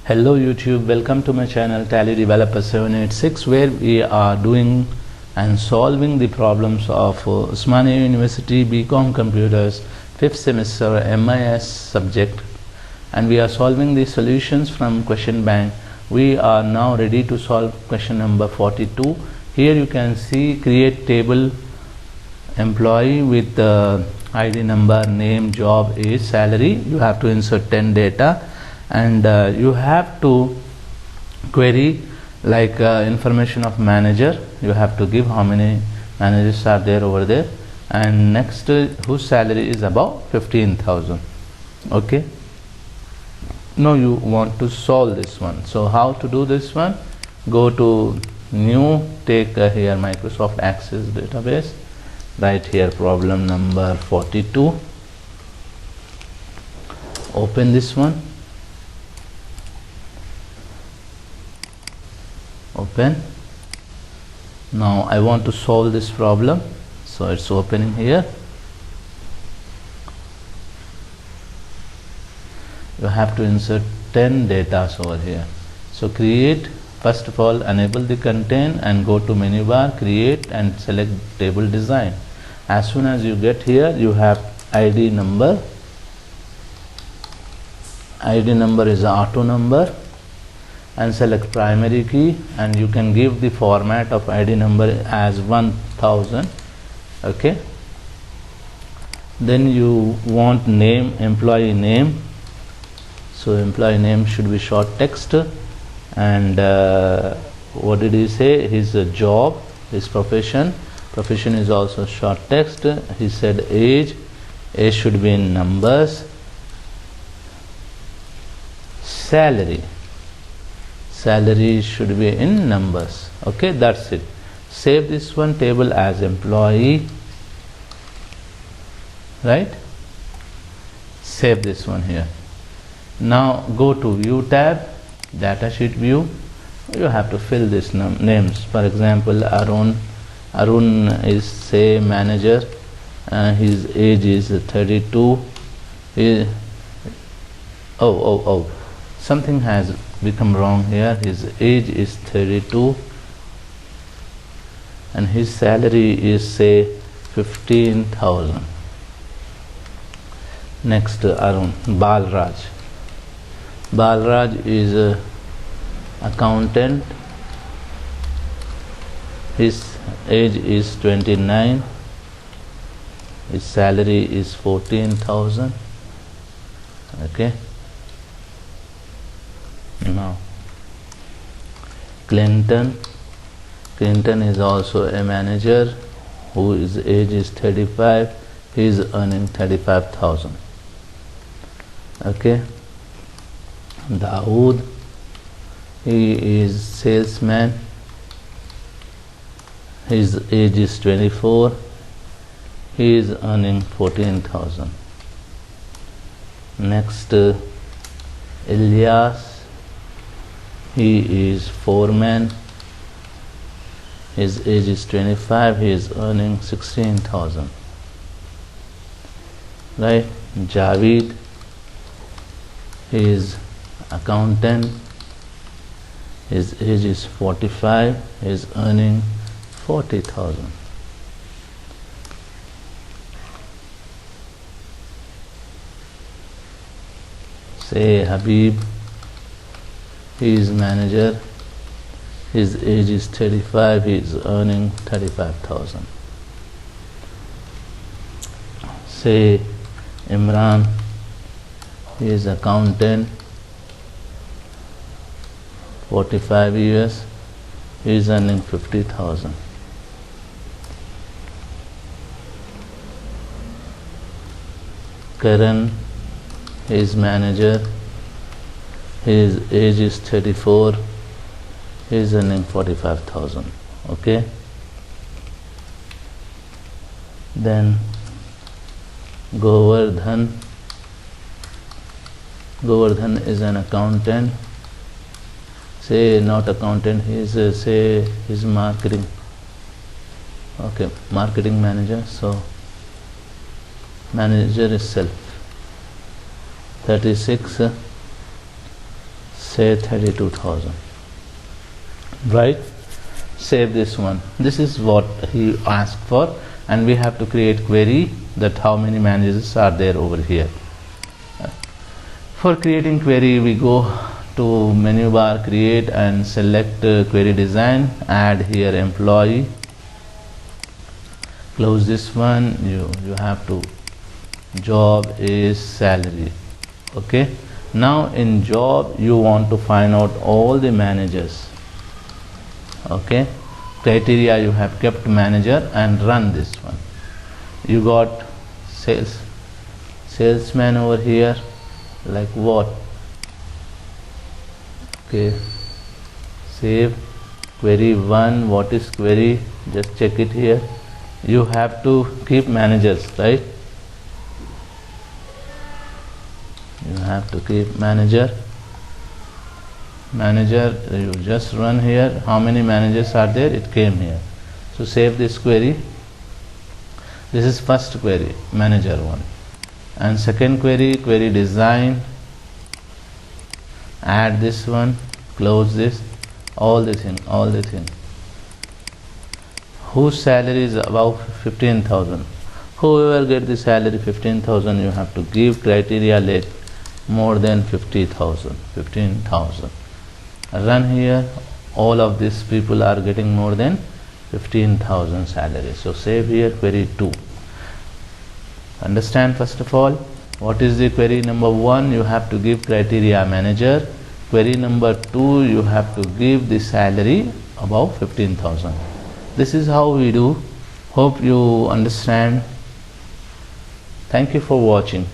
Hello YouTube, welcome to my channel Tally Developer 786, where we are doing and solving the problems of Osmania University BCom Computers 5th semester MIS subject, and we are solving the solutions from question bank. We are now ready to solve question number 42. Here you can see create table employee with ID number, name, job, age, salary. You have to insert 10 data, and you have to query like information of manager. You have to give how many managers are there over there, and next whose salary is above 15,000. okay, now you want to solve this one. So how to do this one? Go to new, take here Microsoft Access database, write here problem number 42, open this one, open. Now I want to solve this problem, so it's opening here. You have to insert 10 data over here. So create, first of all enable the content and go to menu bar, create, and select table design. As soon as you get here, you have ID number. ID number is auto number, and select primary key, and you can give the format of ID number as 1000. okay, then you want name, employee name. So employee name should be short text, and what did he say? His job, his profession is also short text. He said age should be in numbers. Salary should be in numbers. Okay, that's it. Save this one table as employee, right? Save this one here. Now go to view tab, datasheet view. You have to fill this names. For example, Arun is say manager, his age is 32. Something has become wrong here. His age is 32 and his salary is say 15,000. Next, Arun. Balraj is a accountant. His age is 29. His salary is 14,000. okay. Now Clinton is also a manager whose age is 35. He is earning 35,000. okay. Dawood, he is salesman. His age is 24. He is earning 14,000. Next, Ilyas, he is foreman. His age is 25. He is earning 16,000. right? Javed, he is accountant. His age is 45. He is earning 40,000. Say Habib, he is manager. His age is 35. He is earning 35,000. Say Imran, he is accountant, 45 years. He is earning 50,000. Karan, he is manager. His age is 34. He is earning 45,000. okay. Then Govardhan is an accountant. Say not accountant, he is say his marketing. okay, marketing manager. So manager is self. 36. say 32,000, right? Save this one. This is what he asked for, and we have to create query that how many managers are there over here. For creating query, we go to menu bar, create, and select query design, add here employee, close this one. You have to job is salary. Okay, now in job you want to find out all the managers. Okay, criteria you have kept manager, and run this one. You got salesman over here, like what? Okay, save query 1. What is query? Just check it here. You have to keep managers, right? You have to keep manager. You just run here. How many managers are there? It came here. So save this query. This is first query, manager one. And second query, query design, add this one, close this, all the thing. Whose salary is above 15,000? Whoever get the salary 15,000, you have to give criteria let more than 15,000. Run here. All of these people are getting more than 15,000 salary. So save here query 2. Understand first of all what is the query number 1? You have to give criteria manager. Query number 2, you have to give the salary above 15,000. This is how we do. Hope you understand. Thank you for watching.